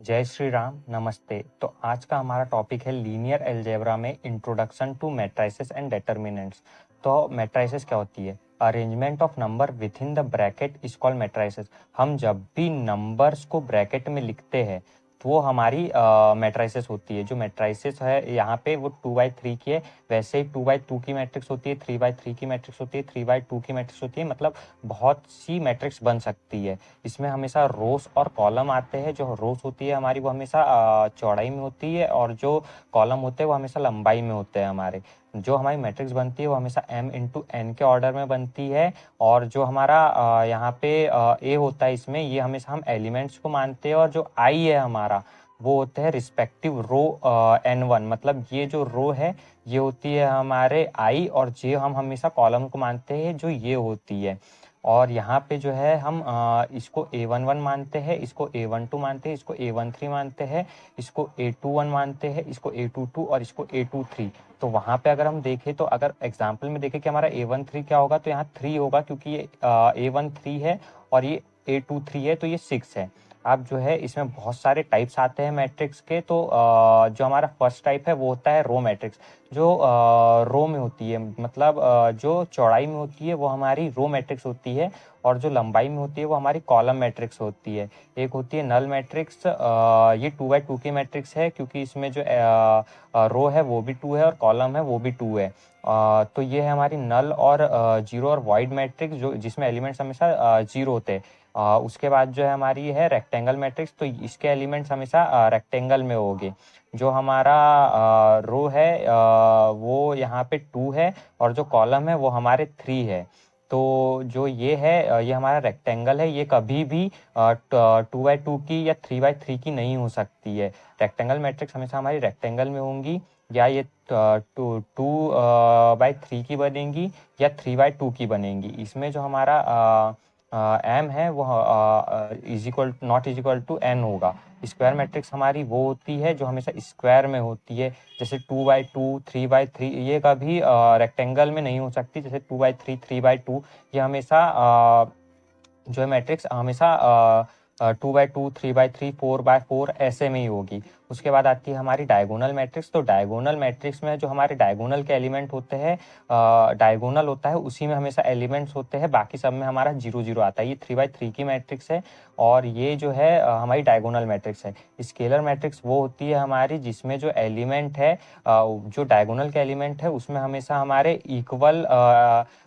जय श्री राम, नमस्ते। तो आज का हमारा टॉपिक है लीनियर अलजेब्रा में introduction to matrices and determinants. तो मैट्रिसेस क्या होती है? Arrangement of number with in the bracket is called matrices. हम जब भी नंबर्स को ब्रैकेट में लिखते हैं तो वो हमारी मैट्रिसेस होती है। जो मैट्रिसेस है यहाँ पे वो 2/3 की है। वैसे ही 2/2 की मैट्रिक्स होती है, 3/3 की मैट्रिक्स होती है, 3/2 की मैट्रिक्स होती है। मतलब बहुत सी मैट्रिक्स बन सकती है। इसमें हमेशा रोस और कॉलम आते हैं। जो रोस होती है हमारी वो हमेशा चौड़ाई में होती है और जो कॉलम होते हैं वो हमेशा लंबाई में होते हैं हमारे। जो हमारी मैट्रिक्स बनती है वो हमेशा m×n के ऑर्डर में बनती है। और जो हमारा यहाँ पे a होता है इसमें, ये हमेशा हम एलिमेंट्स को मानते हैं। और जो i है हमारा वो होते हैं रिस्पेक्टिव रो n1। मतलब ये जो रो है ये होती है हमारे i, और j हम हमेशा कॉलम को मानते हैं जो ये होती है। और यहाँ पे जो है हम इसको a11 मानते हैं, इसको a12 मानते हैं, इसको a13 मानते हैं, इसको a21 मानते हैं, इसको a22 और इसको a23। तो वहाँ पे अगर हम देखें तो अगर एग्जाम्पल में देखें कि हमारा a13 क्या होगा, तो यहाँ 3 होगा क्योंकि ये a13 है और ये a23 है तो ये 6 है। अब जो है इसमें बहुत सारे टाइप्स आते हैं मैट्रिक्स के। तो जो हमारा फर्स्ट टाइप है वो होता है रो मैट्रिक्स। जो रो में होती है, मतलब जो चौड़ाई में होती है वो हमारी रो मैट्रिक्स होती है, और जो लंबाई में होती है वो हमारी कॉलम मैट्रिक्स होती है। एक होती है नल मैट्रिक्स। ये 2/2 की मैट्रिक्स है क्योंकि इसमें जो रो है वो भी 2 है और कॉलम है वो भी 2 है। तो ये है हमारी नल और जीरो और वॉइड मैट्रिक्स, जो जिसमें एलिमेंट्स हमेशा जीरो होते हैं। उसके बाद जो है हमारी है रेक्टेंगल मैट्रिक्स। तो इसके एलिमेंट्स हमेशा रेक्टेंगल में होंगे। जो हमारा रो है वो यहाँ पे 2 है, और जो कॉलम है वो हमारे 3 है। तो जो ये है ये हमारा रेक्टेंगल है। ये कभी भी 2/2 की या 3/3 की नहीं हो सकती है। रेक्टेंगल मैट्रिक्स हमेशा हमारी रेक्टेंगल में होंगी, या ये 2/3 की बनेंगी या 3/2 की बनेंगी। इसमें जो हमारा m है वो इज इक्वल टू n होगा। स्क्वायर मैट्रिक्स हमारी वो होती है जो हमेशा स्क्वायर में होती है। जैसे 2/2, 3/3 ये कभी रेक्टेंगल में नहीं हो सकती। जैसे 2/3, 3/2 ये हमेशा जो है मैट्रिक्स हमेशा 2/2, 3/3, 4/4 ऐसे में ही होगी। उसके बाद आती है हमारी डायगोनल मैट्रिक्स। तो डायगोनल मैट्रिक्स में जो हमारे डायगोनल के एलिमेंट होते हैं, डायगोनल होता है उसी में हमेशा एलिमेंट्स होते हैं, बाकी सब में हमारा 0 0 आता है। ये 3/3 की मैट्रिक्स है, और ये जो है हमारी डायगोनल मैट्रिक्स है। स्केलर मैट्रिक्स वो होती है हमारी जिसमें जो एलिमेंट है, जो डायगोनल के एलिमेंट है उसमें हमेशा हमारे इक्वल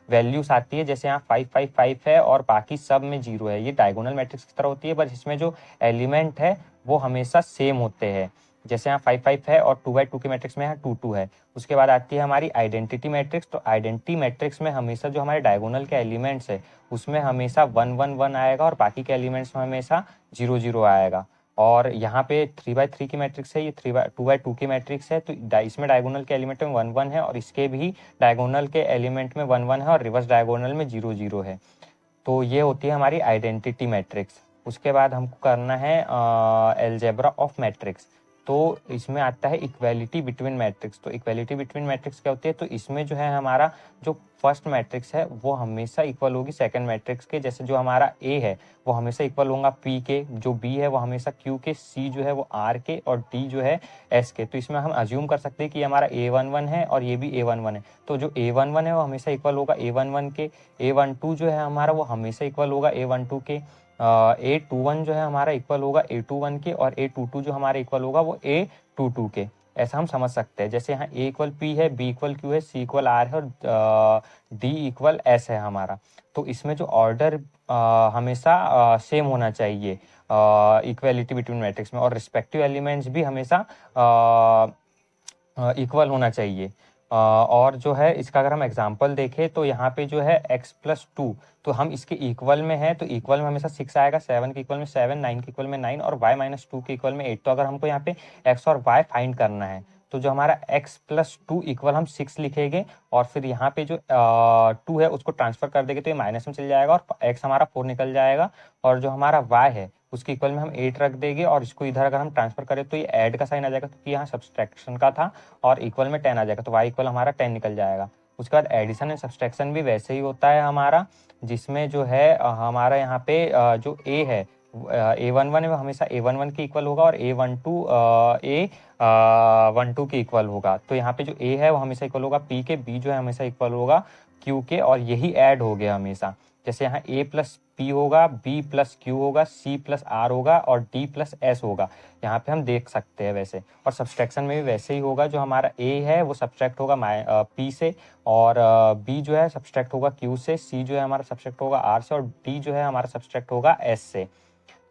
वैल्यूज आती है। जैसे यहाँ 5 5 5 है और बाकी सब में 0 है। ये डायगोनल मैट्रिक्स की तरह होती है, बस इसमें जो एलिमेंट है वो हमेशा सेम होते हैं। जैसे यहाँ 5 5 है और 2/2 की मैट्रिक्स में यहाँ 2 2 है। उसके बाद आती है हमारी आइडेंटिटी मैट्रिक्स। तो आइडेंटिटी मैट्रिक्स में हमेशा जो हमारे डायगोनल के एलिमेंट्स है उसमें हमेशा 1 1 1 आएगा, और बाकी के एलिमेंट्स में हमेशा 0 0 आएगा। और यहाँ पे 3/3 की मैट्रिक्स है, ये 2/2 की मैट्रिक्स है। तो इसमें डायगोनल के एलिमेंट में 1 1 है, और इसके भी डायगोनल के एलिमेंट में 1 1 है, और रिवर्स डायगोनल में 0 0 है। तो ये होती है हमारी आइडेंटिटी मैट्रिक्स। उसके बाद हमको करना है एल्जेब्रा ऑफ मैट्रिक्स। तो इसमें आता है इक्वेलिटी बिटवीन मैट्रिक्स। तो इक्वेलिटी बिटवीन मैट्रिक्स क्या होती है? तो इसमें जो है हमारा जो फर्स्ट मैट्रिक्स है वो हमेशा इक्वल होगी सेकंड मैट्रिक्स के। जैसे जो हमारा ए है वो हमेशा इक्वल होगा पी के, जो बी है वो हमेशा क्यू के, सी जो है वो आर के, और डी जो है एस के। तो इसमें हम अज्यूम कर सकते हैं कि हमारा A11 है और ये भी A11 है। तो जो A11 है वो हमेशा इक्वल होगा A11 के। A12 जो है हमारा वो हमेशा इक्वल होगा A12 के। A21 जो है हमारा इक्वल होगा A21 के, और A22 जो हमारा इक्वल होगा वो A22 के। ऐसा हम समझ सकते हैं। जैसे यहाँ A इक्वल P है, B इक्वल Q है, C इक्वल R है, और D इक्वल S है हमारा। तो इसमें जो ऑर्डर हमेशा सेम होना चाहिए इक्वेलिटी बिटवीन मैट्रिक्स में, और रिस्पेक्टिव एलिमेंट्स भी हमेशा इक्वल होना चाहिए। और जो है इसका अगर हम एग्जांपल देखें तो यहाँ पे जो है x+2, तो हम इसके इक्वल में है तो इक्वल में हमेशा 6 आएगा, 7 के इक्वल में 7, 9 के इक्वल में 9, और y-2 के इक्वल में 8। तो अगर हमको यहाँ पे x और y फाइंड करना है तो जो हमारा x+2 इक्वल हम 6 लिखेंगे, और फिर यहाँ पे जो 2 है उसको ट्रांसफर कर देंगे तो ये माइनस में चल जाएगा, और x हमारा 4 निकल जाएगा। और जो हमारा y है उसके इक्वल में हम 8 रख देंगे, और इसको इधर अगर हम ट्रांसफर करें तो ये ऐड का साइन आ जाएगा क्योंकि यहाँ सब्सट्रैक्शन का था, और इक्वल में 10 आ जाएगा, तो y इक्वल हमारा 10 निकल जाएगा। उसके बाद एडिशन एंड सब्सट्रैक्शन भी वैसे ही होता है हमारा, जिसमें जो है हमारा यहाँ पे जो a है A11 है वो हमेशा A11 के इक्वल होगा और A12 A12 के इक्वल होगा। तो यहाँ पे जो A है वो हमेशा इक्वल होगा P के, B जो है हमेशा इक्वल होगा Q के, और यही ऐड हो गया हमेशा। जैसे यहाँ A प्लस P होगा, B प्लस Q होगा, C प्लस R होगा और D प्लस S होगा। यहाँ पे हम देख सकते हैं वैसे। और सब्सट्रैक्शन में भी वैसे ही होगा, जो हमारा A है वो सब्सट्रैक्ट होगा P से, और B जो है सब्सट्रैक्ट होगा Q से, C जो है हमारा सब्सट्रैक्ट होगा R से, और D जो है हमारा सब्सट्रैक्ट होगा S से।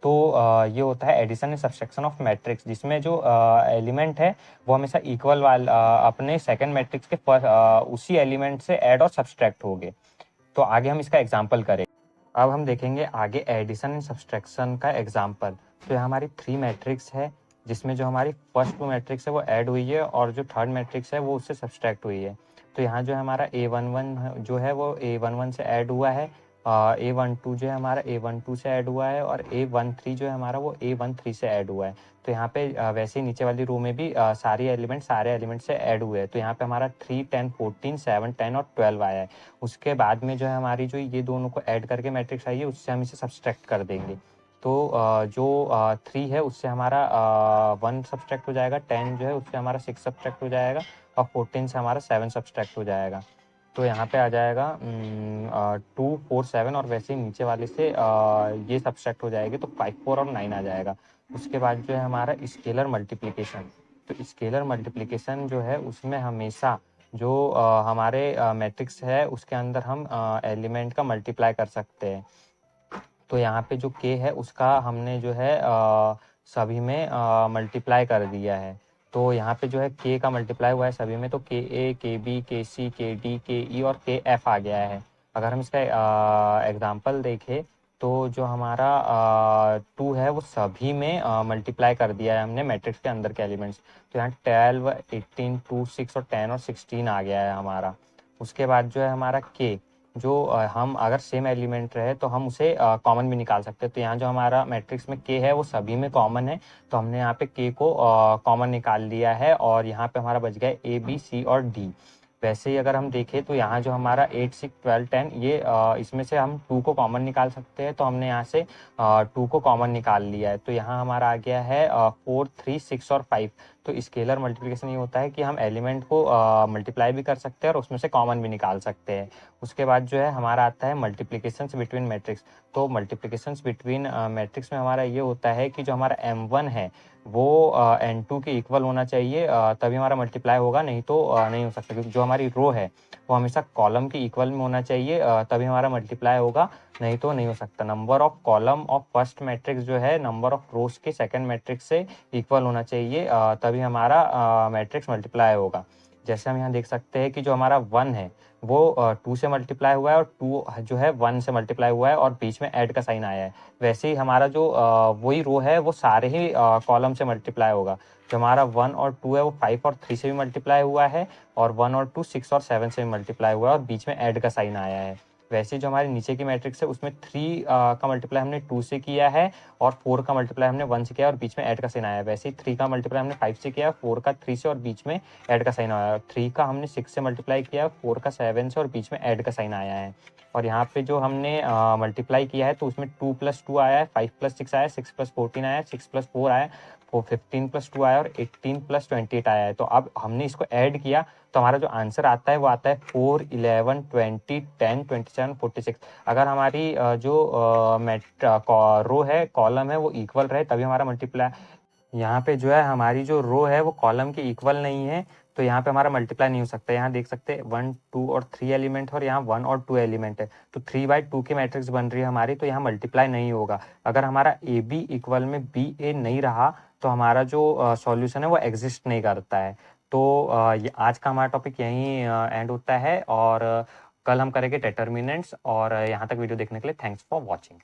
तो ये होता है addition and subtraction of matrix, जिसमें जो एलिमेंट है वो हमेशा इक्वल अपने सेकंड मैट्रिक्स के उसी एलिमेंट से ऐड और सब्सट्रैक्ट होंगे। तो आगे हम इसका एग्जांपल करें। अब हम देखेंगे आगे एडिशन एंड सब्सट्रैक्शन का एग्जांपल। तो ये हमारी 3 मैट्रिक्स है, जिसमें जो हमारी फर्स्ट 2 मैट्रिक्स है वो ऐड हुई है और जो थर्ड मैट्रिक्स है वो उससे सब्सट्रैक्ट हुई है। तो यहाँ जो हमारा A11 जो है वो A11 से ऐड हुआ है, A12 जो है हमारा A12 से ऐड हुआ है, और A13 जो है हमारा वो A13 से ऐड हुआ है। तो यहाँ पे वैसे ही नीचे वाली रो में भी सारे एलिमेंट से ऐड हुए हैं। तो यहाँ पे हमारा 3, 10, 14, 7, 10 और 12 आया है। उसके बाद में जो है हमारी जो ये दोनों को ऐड करके मैट्रिक्स आई है, उससे हम इसे सब्सट्रैक्ट कर देंगे। तो जो 3 है उससे हमारा 1 सब्सट्रैक्ट हो जाएगा, 10 जो है उससे हमारा 6 सब्सट्रैक्ट हो जाएगा, और 14 से हमारा 7 सब्सट्रैक्ट हो जाएगा। तो यहाँ पे आ जाएगा 2, 4, 7, और वैसे ही नीचे वाले से ये सब्सट्रैक्ट हो जाएगी, तो 5, 4 और 9 आ जाएगा। उसके बाद जो है हमारा स्केलर मल्टीप्लिकेशन। तो स्केलर मल्टीप्लिकेशन जो है उसमें हमेशा जो हमारे मैट्रिक्स है उसके अंदर हम एलिमेंट का मल्टीप्लाई कर सकते हैं। तो यहाँ पे जो k है उसका हमने जो है सभी में मल्टीप्लाई कर दिया है। तो यहाँ पे जो है k का मल्टीप्लाई हुआ है सभी में, तो के ए, के बी, के सी, के डी, के ई और के एफ आ गया है। अगर हम इसका एग्जाम्पल देखें, तो जो हमारा 2 है वो सभी में मल्टीप्लाई कर दिया है हमने मैट्रिक्स के अंदर के एलिमेंट्स। तो यहाँ 12, 18, 2, 6 और 10 और 16 आ गया है हमारा। उसके बाद जो है हमारा k, जो हम अगर सेम एलिमेंट रहे तो हम उसे कॉमन भी निकाल सकते हैं। तो यहाँ जो हमारा मैट्रिक्स में k है वो सभी में कॉमन है, तो हमने यहाँ पे k को कॉमन निकाल लिया है, और यहाँ पे हमारा बच गया a, b, c और d। वैसे ही अगर हम देखें तो यहाँ जो हमारा 8, 6, 12, 10 ये इसमें से हम 2 को कॉमन निकाल सकते हैं, तो हमने यहाँ से 2 को कॉमन निकाल लिया है। तो यहाँ हमारा आ गया है 4, 3, 6 और 5। तो स्केलर मल्टीप्लिकेशन ये होता है कि हम एलिमेंट को मल्टीप्लाई भी कर सकते हैं और उसमें से कॉमन भी निकाल सकते हैं। उसके बाद जो है हमारा आता है मल्टीप्लिकेशंस बिटवीन मैट्रिक्स। तो मल्टीप्लिकेशंस बिटवीन मैट्रिक्स में हमारा ये होता है कि जो हमारा M1 है वो N2 के इक्वल होना चाहिए, तभी हमारा मल्टीप्लाई होगा, नहीं तो नहीं हो सकता। क्योंकि जो हमारी रो है वो हमेशा कॉलम के इक्वल में होना चाहिए, तभी हमारा मल्टीप्लाई होगा, नहीं तो नहीं हो सकता। Number of column of first matrix जो है नंबर ऑफ रोज के सेकंड मैट्रिक्स से इक्वल होना चाहिए, तभी हमारा मैट्रिक्स मल्टीप्लाई होगा। जैसे हम यहाँ देख सकते हैं कि जो हमारा 1 है वो 2 से मल्टीप्लाई हुआ है, और 2 जो है 1 से मल्टीप्लाई हुआ है, और बीच में ऐड का साइन आया है। वैसे ही हमारा जो वही रो है वो सारे ही कॉलम से मल्टीप्लाई होगा। जो हमारा 1 और 2 है वो 5 और 3 से भी मल्टीप्लाई हुआ है, और 1 और 2 6 और 7 से भी मल्टीप्लाई हुआ है, और बीच में ऐड का साइन आया है। वैसे ही जो हमारे नीचे की मैट्रिक्स है उसमें 3 का मल्टीप्लाई हमने 2 से किया है, और 4 का मल्टीप्लाई हमने 1 से किया, और बीच में ऐड का साइन आया है। वैसे ही 3 का मल्टीप्लाई हमने 5 से किया, 4 का 3 से और बीच में ऐड का साइन आया है। 3 का हमने 6 से मल्टीप्लाई किया, 4 का 7 से और बीच में ऐड का साइन आया है। और यहाँ पे जो हमने मल्टीप्लाई किया है तो उसमें 2 + 2 आया है, 5 + 6 आया, 6 + 14 आया, 6 + 4 आया, 15 + 2 आया, और 18 + 28 आया है। तो अब हमने इसको ऐड किया तो हमारा जो आंसर आता है वो आता है 4, 11, 20, 10, 27, 46। अगर हमारी जो रो है कॉलम है वो इक्वल रहे तभी हमारा मल्टीप्लाई। यहाँ पे जो है हमारी जो रो है वो कॉलम के इक्वल नहीं है, तो यहाँ पे हमारा मल्टीप्लाई नहीं हो सकता। यहाँ देख सकते हैं 1, 2 और 3 एलिमेंट है, और यहाँ 1 और 2 एलिमेंट है, तो 3/2 की मैट्रिक्स बन रही है हमारी, तो यहाँ मल्टीप्लाई नहीं होगा। अगर हमारा ए बी इक्वल में बी ए नहीं रहा तो हमारा जो सॉल्यूशन है वो एग्जिस्ट नहीं करता है। तो ये आज का हमारा टॉपिक यहीं एंड होता है, और कल हम करेंगे डिटर्मिनेंट्स। और यहाँ तक वीडियो देखने के लिए थैंक्स फॉर वॉचिंग।